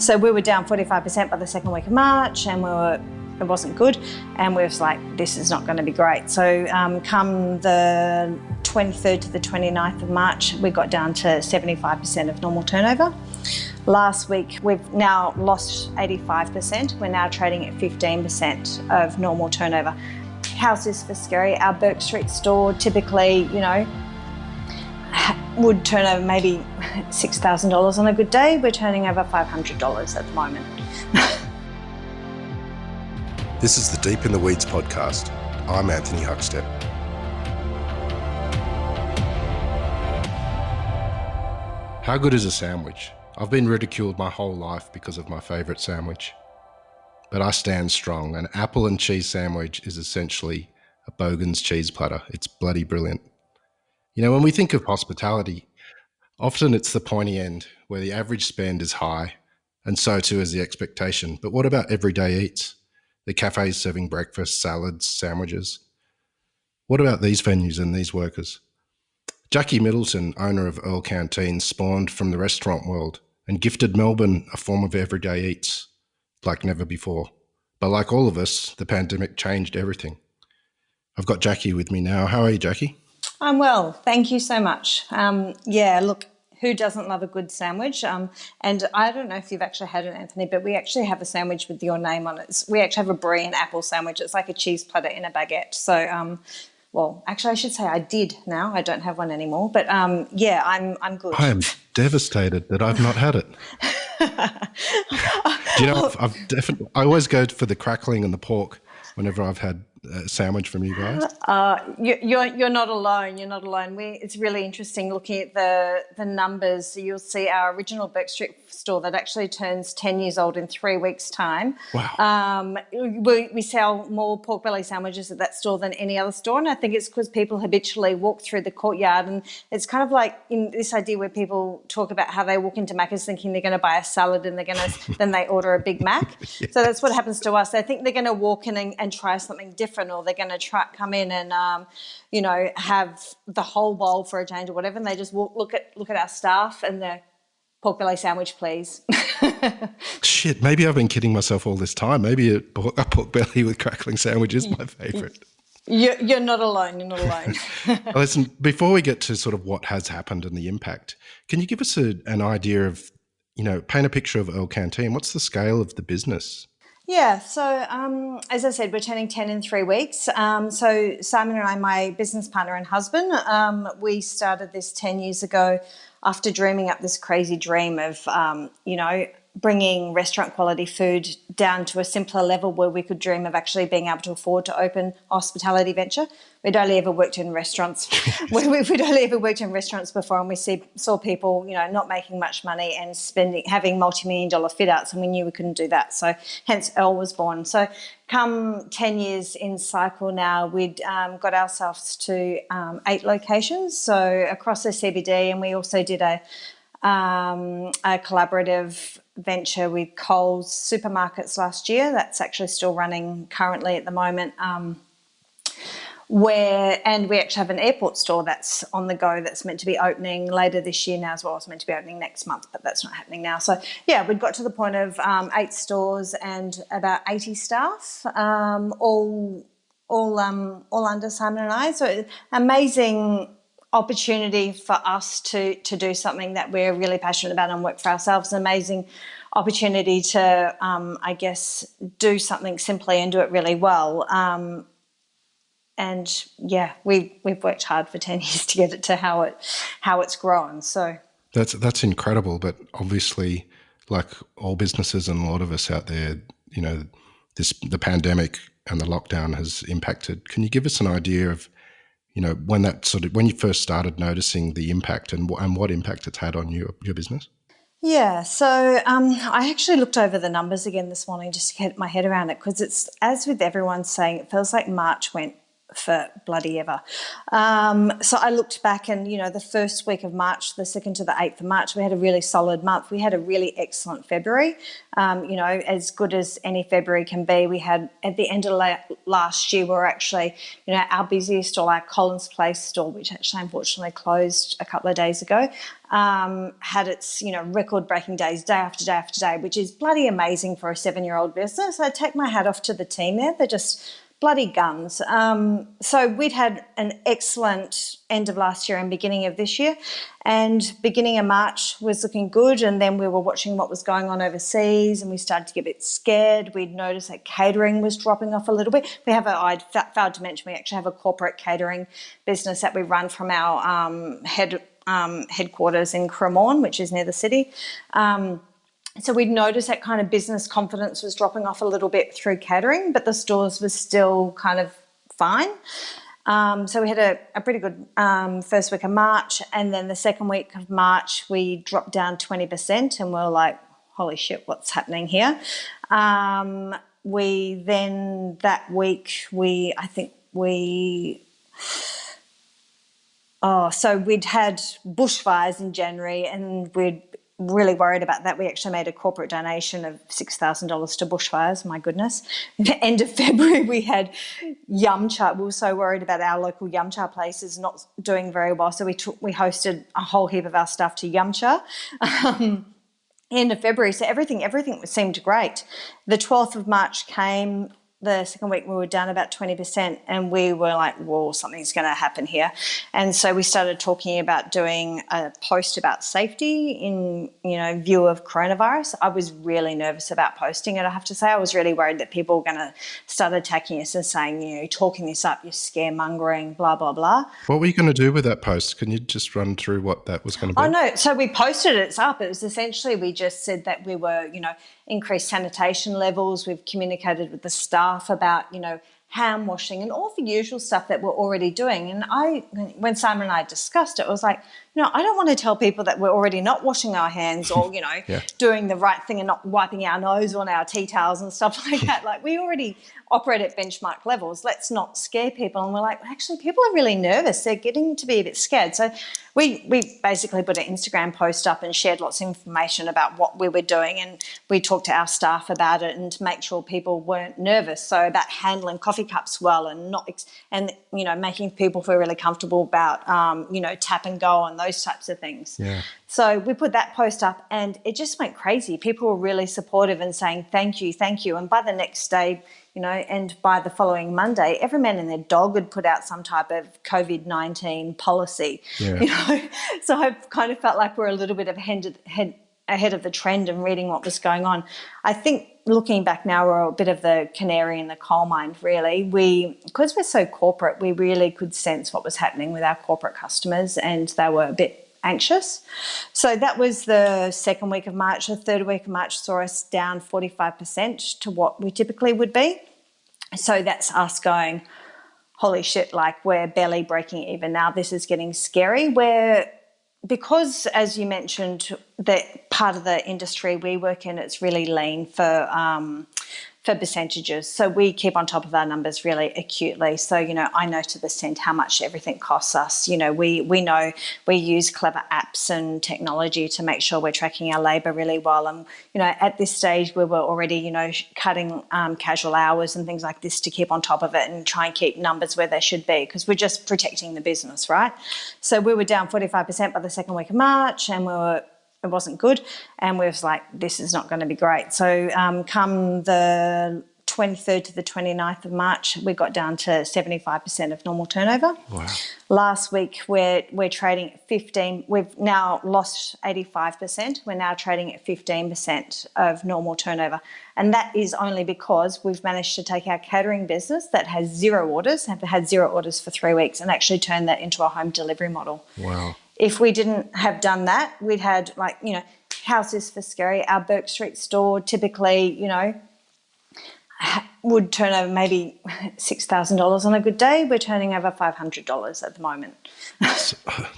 So we were down 45% by the second week of March, and it wasn't good, and we was like, this is not going to be great. So come the 23rd to the 29th of March, we got down to 75% of normal turnover. Last week, we've now lost 85%. We're now trading at 15% of normal turnover. How's this for scary? Our Bourke Street store typically, would turn over maybe $6,000 on a good day. We're turning over $500 at the moment. This is the Deep in the Weeds podcast. I'm Anthony Huckstep. How good is a sandwich? I've been ridiculed my whole life because of my favourite sandwich. But I stand strong. An apple and cheese sandwich is essentially a Bogan's cheese platter. It's bloody brilliant. When we think of hospitality, often it's the pointy end where the average spend is high, and so too is the expectation. But what about everyday eats? The cafes serving breakfast, salads, sandwiches. What about these venues and these workers? Jackie Middleton, owner of Earl Canteen, spawned from the restaurant world and gifted Melbourne a form of everyday eats like never before. But like all of us, the pandemic changed everything. I've got Jackie with me now. How are you, Jackie? I'm well, thank you so much. Look, who doesn't love a good sandwich? And I don't know if you've actually had it, Anthony, but we actually have a sandwich with your name on it. We actually have a brie and apple sandwich. It's like a cheese platter in a baguette. So, actually, I should say I did now. I don't have one anymore. But, I'm good. I am devastated that I've not had it. Do you know, I always go for the crackling and the pork whenever I've had a sandwich from you guys. You're not alone. You're not alone. It's really interesting looking at the numbers. So you'll see our original Bourke Street store that actually turns 10 years old in 3 weeks' time. Wow. We sell more pork belly sandwiches at that store than any other store, and I think it's because people habitually walk through the courtyard, and it's kind of like in this idea where people talk about how they walk into Macca's thinking they're going to buy a salad and then they order a Big Mac. Yeah. So that's what happens to us. They think they're going to walk in and try something different, or they're going to come in and have the whole bowl for a change or whatever, and they just look at our staff and they're pork belly sandwich, please. Shit, maybe I've been kidding myself all this time. Maybe a pork belly with crackling sandwich is my favourite. You're not alone. You're not alone. Listen, before we get to sort of what has happened and the impact, can you give us an idea of, paint a picture of Earl Canteen? What's the scale of the business? Yeah, so as I said, we're turning 10 in 3 weeks. So Simon and I, my business partner and husband, we started this 10 years ago after dreaming up this crazy dream of, bringing restaurant quality food down to a simpler level where we could dream of actually being able to afford to open a hospitality venture. We'd only ever worked in restaurants. We'd only ever worked in restaurants before, and we saw people, not making much money and having multi-million-dollar fit-outs, and we knew we couldn't do that. So hence Earl was born. So come 10 years in cycle now, we'd got ourselves to 8 locations, so across the CBD, and we also did a collaborative venture with Coles Supermarkets last year. That's actually still running currently at the moment. And we actually have an airport store that's on the go that's meant to be opening later this year now as well. It's meant to be opening next month, but that's not happening now. So, we'd got to the point of 8 stores and about 80 staff, all under Simon and I. So amazing opportunity for us to do something that we're really passionate about and work for ourselves. An amazing opportunity to, do something simply and do it really well. We've worked hard for 10 years to get it to how it's grown. So that's incredible. But obviously, like all businesses and a lot of us out there, the pandemic and the lockdown has impacted. Can you give us an idea of, when you first started noticing the impact and what impact it's had on your business? Yeah, so I actually looked over the numbers again this morning just to get my head around it, because it's, as with everyone saying, it feels like March went for bloody ever. So I looked back and, the first week of March, the 2nd to the 8th of March, we had a really solid month. We had a really excellent February, as good as any February can be. We had, at the end of last year, we were actually, our busiest stall, our Collins Place stall, which actually unfortunately closed a couple of days ago, had its, record-breaking days day after day after day, which is bloody amazing for a 7-year-old business. I take my hat off to the team there. They're just bloody guns. So we'd had an excellent end of last year and beginning of this year, and beginning of March was looking good, and then we were watching what was going on overseas and we started to get a bit scared. We'd noticed that catering was dropping off a little bit. I failed to mention, we actually have a corporate catering business that we run from our headquarters in Cremorne, which is near the city. So we'd noticed that kind of business confidence was dropping off a little bit through catering, but the stores were still kind of fine. So we had a pretty good first week of March, and then the second week of March we dropped down 20%, and we're like, holy shit, what's happening here? So we'd had bushfires in January, and we'd really worried about that. We actually made a corporate donation of $6,000 to bushfires. My goodness. At the end of February, we had yum cha. We were so worried about our local yum cha places not doing very well. So we hosted a whole heap of our stuff to yum cha. End of February. So everything seemed great. The 12th of March came. The second week we were down about 20%, and we were like, whoa, something's going to happen here. And so we started talking about doing a post about safety in, view of coronavirus. I was really nervous about posting it, I have to say. I was really worried that people were going to start attacking us and saying, talking this up, you're scaremongering, blah, blah, blah. What were you going to do with that post? Can you just run through what that was going to be? Oh, no. So we posted it. It's up. It was essentially, we just said that we were, increased sanitation levels. We've communicated with the staff about, hand washing and all the usual stuff that we're already doing. And when Simon and I discussed it, I was like, I don't want to tell people that we're already not washing our hands or, doing the right thing and not wiping our nose on our tea towels and stuff like that. Like, we already operate at benchmark levels. Let's not scare people. And we're like, actually, people are really nervous. They're getting to be a bit scared. So we basically put an Instagram post up and shared lots of information about what we were doing, and we talked to our staff about it and to make sure people weren't nervous. So about handling coffee cups well and making people feel really comfortable about, tap and go and those types of things. Yeah. So we put that post up and it just went crazy. People were really supportive and saying, thank you, thank you. And by the next day, and by the following Monday, every man and their dog had put out some type of COVID-19 policy. Yeah. So I kind of felt like we're a little bit ahead of the trend and reading what was going on. I think looking back now, we're a bit of the canary in the coal mine, really. Because we're so corporate, we really could sense what was happening with our corporate customers, and they were a bit anxious. So that was the second week of March. The third week of March saw us down 45% to what we typically would be. So that's us going, holy shit, like, we're barely breaking even now. This is getting scary. Because, as you mentioned, that part of the industry we work in, it's really lean for percentages. So we keep on top of our numbers really acutely. So, I know to the cent how much everything costs us. We know we use clever apps and technology to make sure we're tracking our labour really well. And, at this stage we were already, cutting casual hours and things like this to keep on top of it and try and keep numbers where they should be, because we're just protecting the business, right? So we were down 45% by the second week of March, and it wasn't good, and we was like, this is not going to be great. So come the 23rd to the 29th of March, we got down to 75% of normal turnover. Wow. Last week we're trading at 15. We've now lost 85%. We're now trading at 15% of normal turnover. And that is only because we've managed to take our catering business that has have had zero orders for 3 weeks, and actually turn that into a home delivery model. Wow. If we didn't have done that, we'd had houses for scary. Our Burke Street store typically, would turn over maybe $6,000 on a good day. We're turning over $500 at the moment.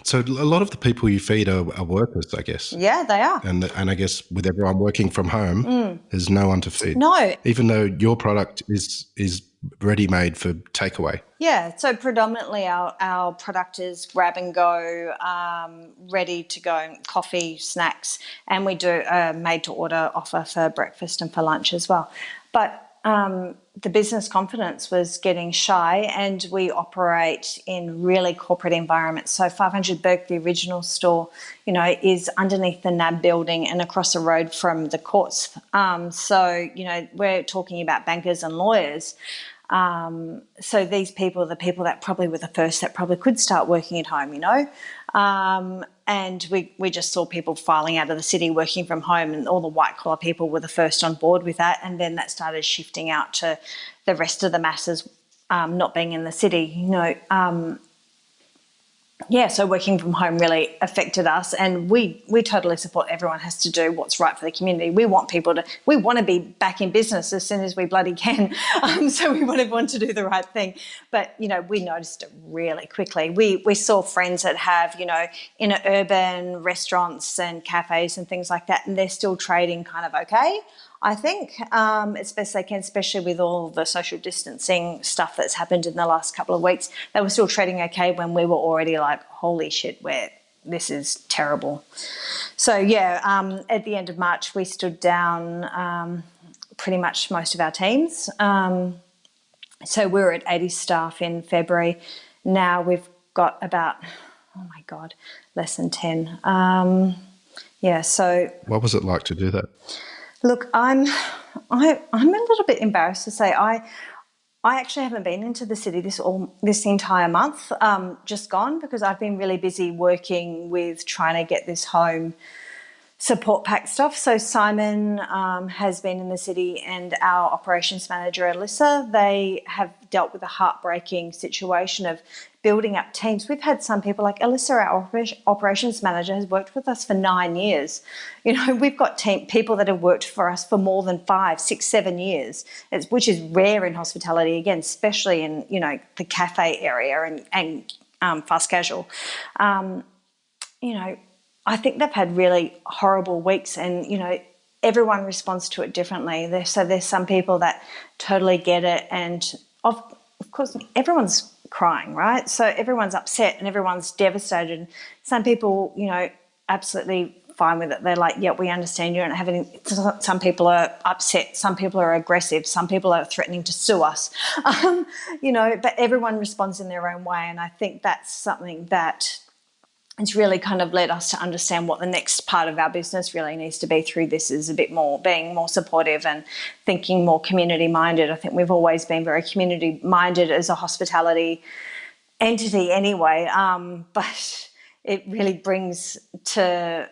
So a lot of the people you feed are workers, I guess. Yeah, they are. And I guess with everyone working from home, there's no one to feed. No. Even though your product is ready-made for takeaway. Yeah, so predominantly our product is grab and go, ready to go, coffee, snacks, and we do a made-to-order offer for breakfast and for lunch as well. But the business confidence was getting shy, and we operate in really corporate environments. So 500 Burke, the original store, is underneath the NAB building and across the road from the courts. So, we're talking about bankers and lawyers. So these people are the people that probably were the first that probably could start working at home, and we just saw people filing out of the city working from home, and all the white collar people were the first on board with that. And then that started shifting out to the rest of the masses, not being in the city, so working from home really affected us, and we totally support everyone has to do what's right for the community. We want to be back in business as soon as we bloody can. So we want everyone to do the right thing. But, we noticed it really quickly. We saw friends that have, inner urban restaurants and cafes and things like that, and they're still trading kind of okay, I think, as best they can, especially with all the social distancing stuff that's happened in the last couple of weeks. They were still trading okay when we were already like, holy shit, this is terrible. So, at the end of March, we stood down pretty much most of our teams. So we were at 80 staff in February. Now we've got about, less than 10. So... What was it like to do that? Look, I'm a little bit embarrassed to say I actually haven't been into the city this entire month, just gone, because I've been really busy working with trying to get this home support pack stuff. So Simon has been in the city, and our operations manager, Alyssa, they have dealt with a heartbreaking situation of building up teams. We've had some people like Alyssa, our operations manager, has worked with us for 9 years. We've got people that have worked for us for more than 5, 6, 7 years, which is rare in hospitality, again, especially in, the cafe area and fast casual. I think they've had really horrible weeks, and, everyone responds to it differently. So there's some people that totally get it, and of course everyone's crying, right? So everyone's upset and everyone's devastated. Some people, absolutely fine with it. They're like, yeah, we understand you don't have any. Some people are upset. Some people are aggressive. Some people are threatening to sue us, but everyone responds in their own way. And I think that's something that it's really kind of led us to understand what the next part of our business really needs to be through this is a bit more being more supportive and thinking more community minded. I think we've always been very community minded as a hospitality entity anyway, but it really brings to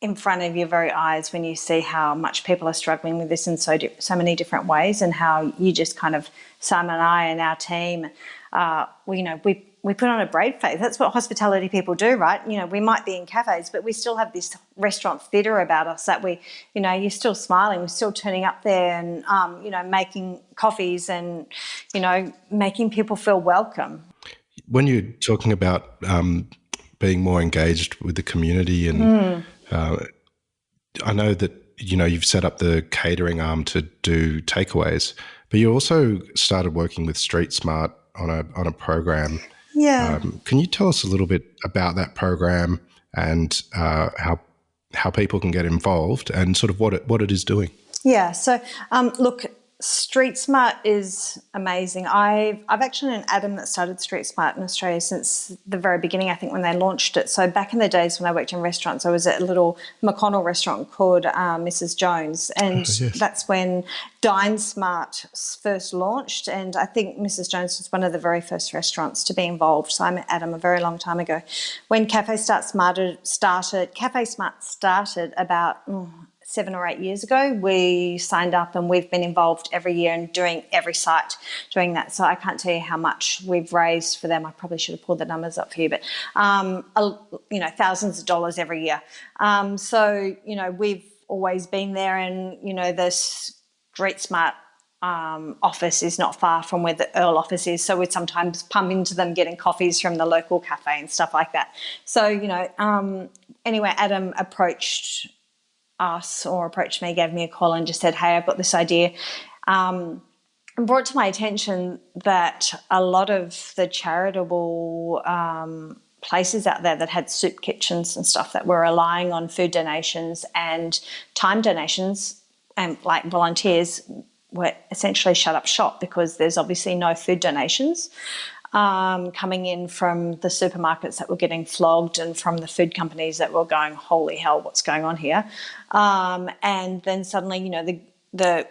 in front of your very eyes when you see how much people are struggling with this in so many different ways, and how you just kind of, Simon and I and our team, we put on a brave face. That's what hospitality people do, right? We might be in cafes, but we still have this restaurant theatre about us that you're still smiling, we're still turning up there and, making coffees and, making people feel welcome. When you're talking about being more engaged with the community, and I know that, you've set up the catering arm to do takeaways, but you also started working with Street Smart on a program. Yeah. Can you tell us a little bit about that program and how people can get involved and sort of what it is doing? Yeah. So, look, Street Smart is amazing. I've actually known Adam that started Street Smart in Australia since the very beginning, I think, when they launched it. So back in the days when I worked in restaurants, I was at a little McConnell restaurant called Mrs. Jones, and yes. That's when Dine Smart first launched, and I think Mrs. Jones was one of the very first restaurants to be involved. So I met Adam a very long time ago. When Cafe Smart started about 7 or 8 years ago, we signed up, and we've been involved every year and doing every site doing that. So I can't tell you how much we've raised for them. I probably should have pulled the numbers up for you, but thousands of dollars every year. So we've always been there, and the Street Smart office is not far from where the Earl office is, so we'd sometimes pump into them getting coffees from the local cafe and stuff like that. So, anyway, Adam approached us, or approached me, gave me a call and just said, hey, I've got this idea. And brought to my attention that a lot of the charitable places out there that had soup kitchens and stuff that were relying on food donations and time donations and like volunteers were essentially shut up shop, because there's obviously no food donations coming in from the supermarkets that were getting flogged and from the food companies that were going, holy hell, what's going on here? And then suddenly, the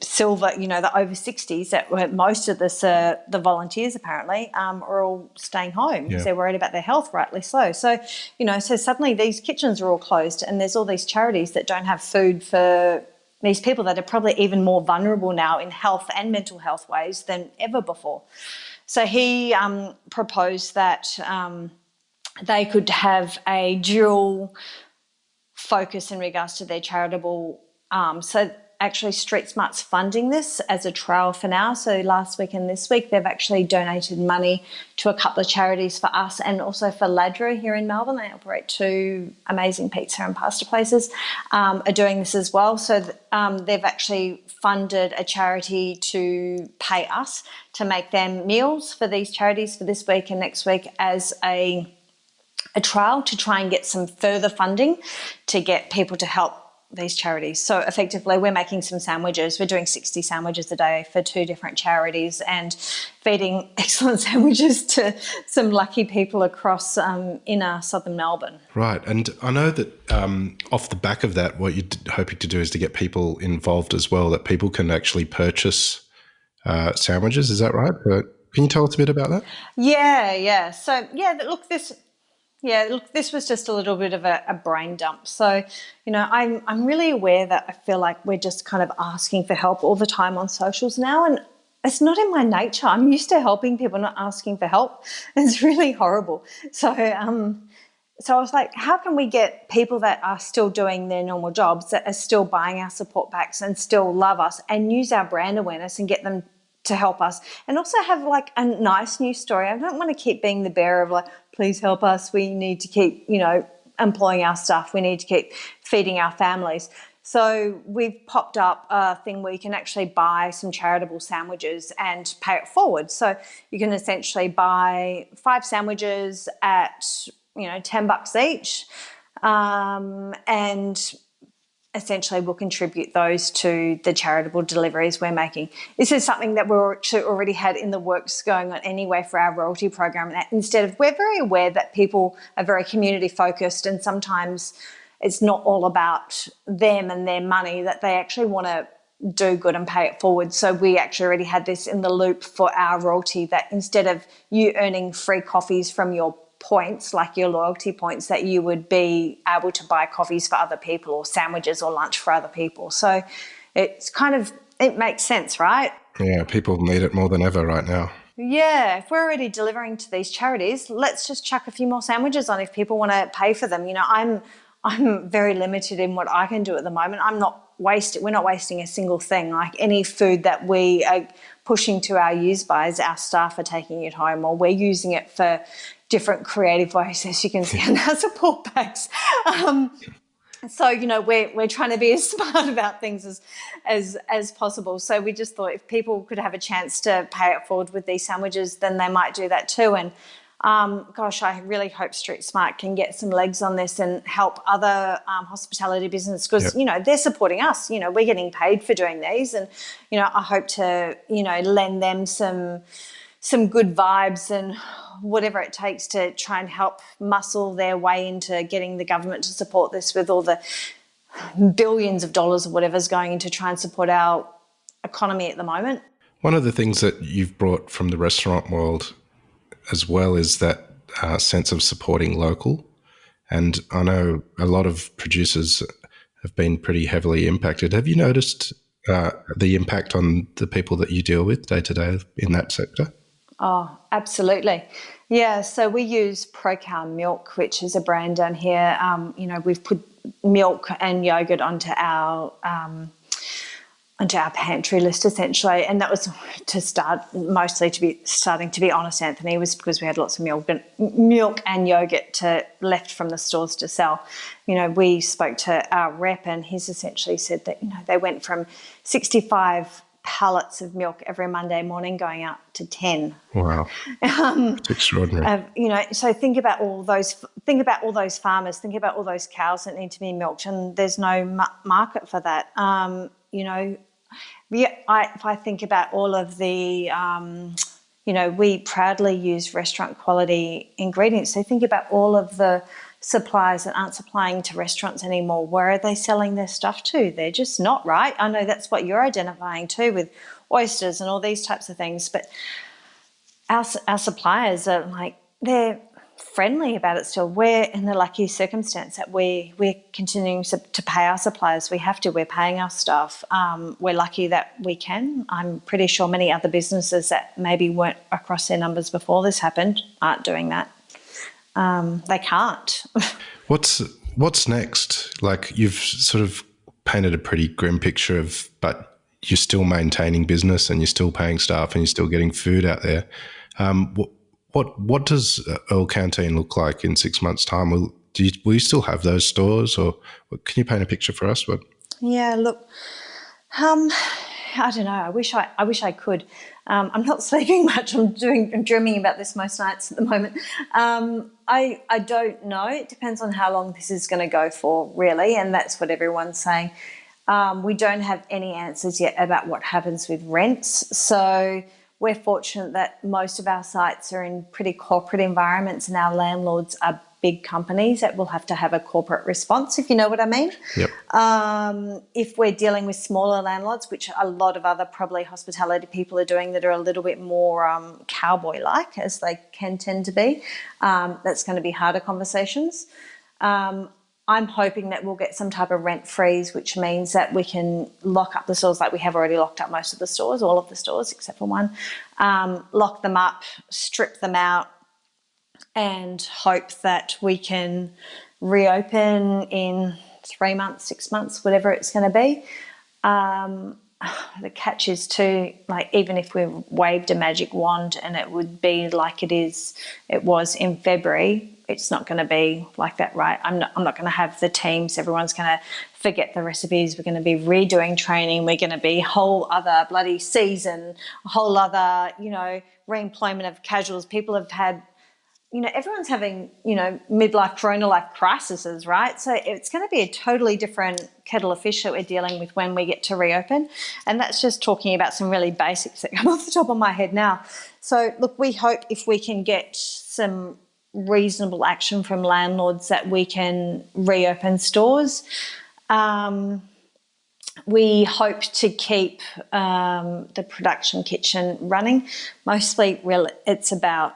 silver, the over 60s that were most of the volunteers apparently are all staying home because they're worried about their health, rightly so. So, so suddenly these kitchens are all closed and there's all these charities that don't have food for these people that are probably even more vulnerable now in health and mental health ways than ever before. So he proposed that they could have a dual focus in regards to their charitable. So actually Street Smart's funding this as a trial for now. So last week and this week they've actually donated money to a couple of charities for us and also for Ladra here in Melbourne. They operate 2 amazing pizza and pasta places, are doing this as well. So they've actually funded a charity to pay us to make them meals for these charities for this week and next week as a trial to try and get some further funding to get people to help these charities. So effectively we're making some sandwiches. We're doing 60 sandwiches a day for 2 different charities and feeding excellent sandwiches to some lucky people across inner southern Melbourne. Right. And I know that off the back of that, what you're hoping to do is to get people involved as well, that people can actually purchase sandwiches. Is that right? Can you tell us a bit about that? Yeah. So, this was just a little bit of a brain dump. So, I'm really aware that I feel like we're just kind of asking for help all the time on socials now, and it's not in my nature. I'm used to helping people, not asking for help. It's really horrible. So I was like, how can we get people that are still doing their normal jobs, that are still buying our support packs and still love us and use our brand awareness and get them to help us, and also have like a nice news story. I don't want to keep being the bearer of like, please help us. We need to keep, employing our staff. We need to keep feeding our families. So we've popped up a thing where you can actually buy some charitable sandwiches and pay it forward. So you can essentially buy 5 sandwiches at, $10 each, and essentially we'll contribute those to the charitable deliveries we're making. This is something that we're actually already had in the works going on anyway for our royalty program. And instead of, we're very aware that people are very community focused and sometimes it's not all about them and their money, that they actually want to do good and pay it forward. So we actually already had this in the loop for our royalty, that instead of you earning free coffees from your points, like your loyalty points, that you would be able to buy coffees for other people or sandwiches or lunch for other people. So it's it makes sense, right? Yeah, people need it more than ever right now. Yeah, if we're already delivering to these charities, let's just chuck a few more sandwiches on if people want to pay for them. I'm very limited in what I can do at the moment. We're not wasting a single thing. Like any food that we are pushing to our use-bys, our staff are taking it home, or we're using it for different creative ways, as you can see in our support packs. So, we're trying to be as smart about things as possible. So we just thought if people could have a chance to pay it forward with these sandwiches, then they might do that too. And I really hope Street Smart can get some legs on this and help other hospitality businesses, because, they're supporting us. We're getting paid for doing these, and, I hope to, lend them some good vibes and whatever it takes to try and help muscle their way into getting the government to support this with all the billions of dollars or whatever's going in to try and support our economy at the moment. One of the things that you've brought from the restaurant world as well is that sense of supporting local. And I know a lot of producers have been pretty heavily impacted. Have you noticed the impact on the people that you deal with day to day in that sector? Oh, absolutely. Yeah, so we use ProCow milk, which is a brand down here. We've put milk and yogurt onto our onto our pantry list essentially, and that was to start mostly to be starting to be honest, Anthony, was because we had lots of milk and yogurt left from the stores to sell. You know, we spoke to our rep and he's essentially said that, you know, they went from 65 pallets of milk every Monday morning going up to 10. Wow. It's extraordinary. You know, so think about all those farmers, think about all those cows that need to be milked, and there's no market for that. You know, if I think about all of the, you know, we proudly use restaurant quality ingredients. So think about all of the suppliers that aren't supplying to restaurants anymore. Where are they selling their stuff to? They're just not, right? I know that's what you're identifying too with oysters and all these types of things. But our suppliers are like, they're friendly about it still. We're in the lucky circumstance that we're continuing to pay our suppliers. We're paying our staff. We're lucky that we can. I'm pretty sure many other businesses that maybe weren't across their numbers before this happened aren't doing that. They can't. What's next? Like, you've sort of painted a pretty grim picture of, but you're still maintaining business and you're still paying staff and you're still getting food out there. What does Earl Canteen look like in 6 months' time? Will you still have those stores, or can you paint a picture for us? Yeah, look, I don't know. I wish I could. I'm not sleeping much. I'm dreaming about this most nights at the moment. I don't know. It depends on how long this is going to go for, really, and that's what everyone's saying. We don't have any answers yet about what happens with rents. So we're fortunate that most of our sites are in pretty corporate environments, and our landlords are big companies that will have to have a corporate response, if you know what I mean. Yep. If we're dealing with smaller landlords, which a lot of other probably hospitality people are doing that are a little bit more cowboy-like, as they can tend to be, that's going to be harder conversations. I'm hoping that we'll get some type of rent freeze, which means that we can lock up the stores like we have already locked up most of the stores, all of the stores except for one, lock them up, strip them out, and hope that we can reopen in 3 months, 6 months, whatever it's going to be. The catch is too, like, even if we waved a magic wand and it would be like it was in February, it's not going to be like that, right? I'm not going to have the teams. Everyone's going to forget the recipes. We're going to be redoing training. We're going to be a whole other bloody season, a whole other, you know, re-employment of casuals. People have had, you know, everyone's having, you know, midlife, corona life crises, right? So it's going to be a totally different kettle of fish that we're dealing with when we get to reopen. And that's just talking about some really basics that come off the top of my head now. So, look, we hope if we can get some reasonable action from landlords that we can reopen stores. We hope to keep the production kitchen running. Mostly, it's about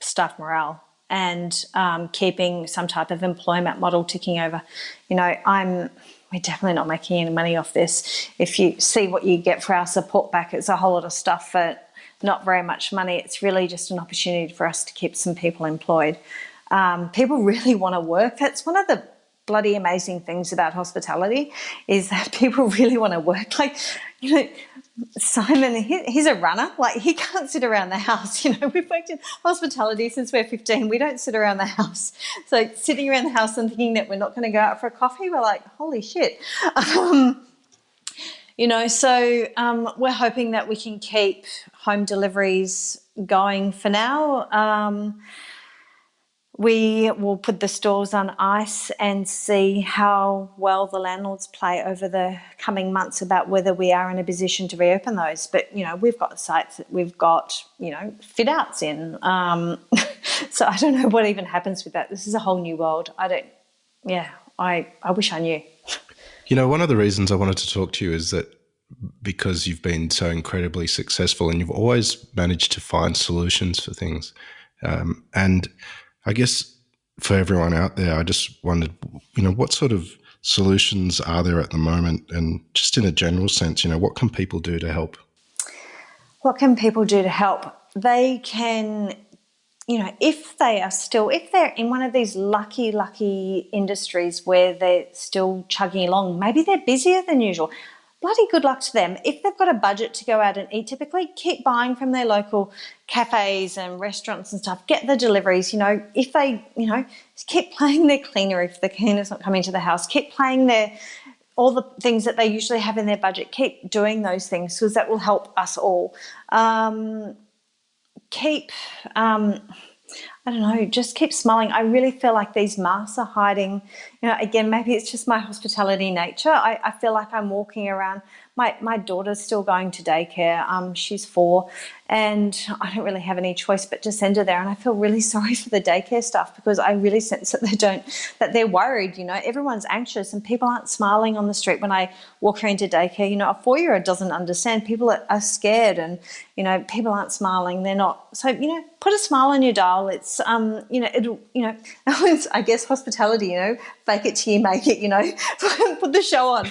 staff morale and keeping some type of employment model ticking over. You know, we're definitely not making any money off this. If you see what you get for our support back, it's a whole lot of stuff for not very much money. It's really just an opportunity for us to keep some people employed. People really want to work. That's one of the bloody amazing things about hospitality, is that people really want to work. Like, you know, Simon, he's a runner. Like, he can't sit around the house. You know, we've worked in hospitality since we're 15. We don't sit around the house. So sitting around the house and thinking that we're not going to go out for a coffee, we're like, holy shit. You know, so we're hoping that we can keep home deliveries going for now. We will put the stores on ice and see how well the landlords play over the coming months about whether we are in a position to reopen those. But, you know, we've got the sites that we've got, you know, fit outs in. So I don't know what even happens with that. This is a whole new world. I wish I knew. You know, one of the reasons I wanted to talk to you is that because you've been so incredibly successful and you've always managed to find solutions for things. And I guess for everyone out there, I just wondered, you know, what sort of solutions are there at the moment? And just in a general sense, you know, what can people do to help? What can people do to help? They can, you know, if they're in one of these lucky industries where they're still chugging along, maybe they're busier than usual. bloody good luck to them. If they've got a budget to go out and eat, typically keep buying from their local cafes and restaurants and stuff. Get the deliveries. If they, keep playing their cleanery if the cleaner's not coming to the house. Keep playing all the things that they usually have in their budget. Keep doing those things because that will help us all. Just keep smiling. I really feel like these masks are hiding, again, maybe it's just my hospitality nature. I feel like I'm walking around. My daughter's still going to daycare. She's 4 and I don't really have any choice but to send her there. And I feel really sorry for the daycare staff because I really sense that they're worried. Everyone's anxious and people aren't smiling on the street when I walk her into daycare. A 4-year-old doesn't understand. People are scared and, people aren't smiling. They're not. So, put a smile on your dial. It's, it's, I guess, hospitality, fake it till you make it, put the show on.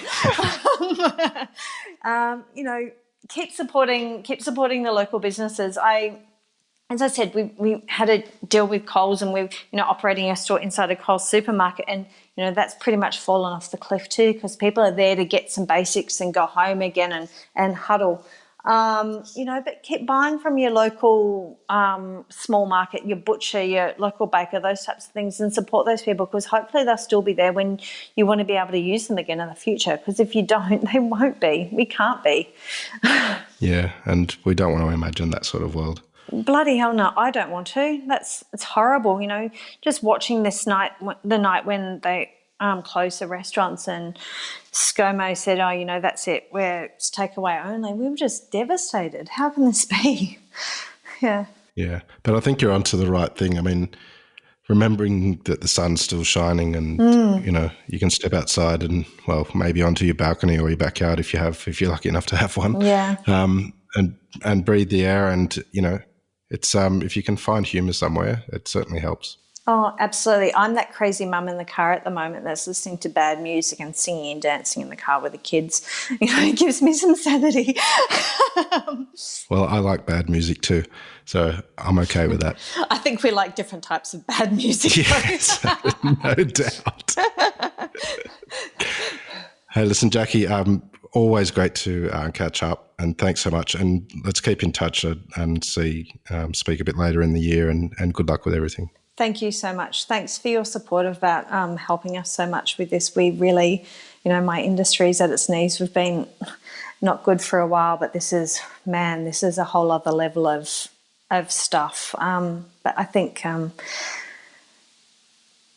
Keep supporting the local businesses. As I said, we had a deal with Coles and we're, operating a store inside a Coles supermarket and, that's pretty much fallen off the cliff too because people are there to get some basics and go home again and huddle. But keep buying from your local small market, your butcher, your local baker, those types of things and support those people because hopefully they'll still be there when you want to be able to use them again in the future because if you don't, they won't be. We can't be. Yeah, and we don't want to imagine that sort of world. Bloody hell no, I don't want to. It's horrible, just watching the night when they closed the restaurants and ScoMo said, that's it, it's takeaway only. We were just devastated. How can this be? Yeah. Yeah, but I think you're onto the right thing. I mean, remembering that the sun's still shining and, you can step outside and, well, maybe onto your balcony or your backyard if you're lucky enough to have one. Yeah. And breathe the air and, it's if you can find humour somewhere, it certainly helps. Oh, absolutely. I'm that crazy mum in the car at the moment that's listening to bad music and singing and dancing in the car with the kids. It gives me some sanity. Well, I like bad music too, so I'm okay with that. I think we like different types of bad music. Yes, no doubt. Hey, listen, Jackie, always great to catch up and thanks so much. And let's keep in touch and speak a bit later in the year and good luck with everything. Thank you so much. Thanks for your support about helping us so much with this. We really, my industry's at its knees. We've been not good for a while, but this is a whole other level of stuff. But I think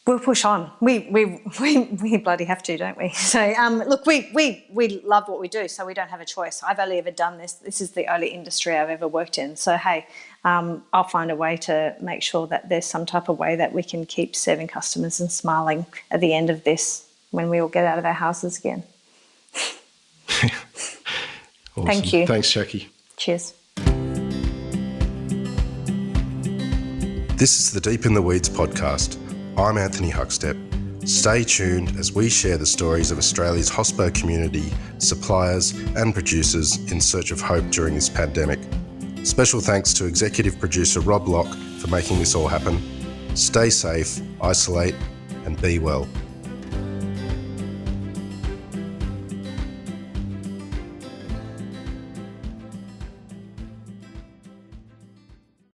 we'll push on. We bloody have to, don't we? So look, we love what we do, so we don't have a choice. I've only ever done this. This is the only industry I've ever worked in. So hey, I'll find a way to make sure that there's some type of way that we can keep serving customers and smiling at the end of this when we all get out of our houses again. Awesome. Thank you. Thanks, Jackie. Cheers. This is the Deep in the Weeds podcast. I'm Anthony Huckstep. Stay tuned as we share the stories of Australia's hospo community, suppliers and producers in search of hope during this pandemic. Special thanks to executive producer Rob Locke for making this all happen. Stay safe, isolate and be well.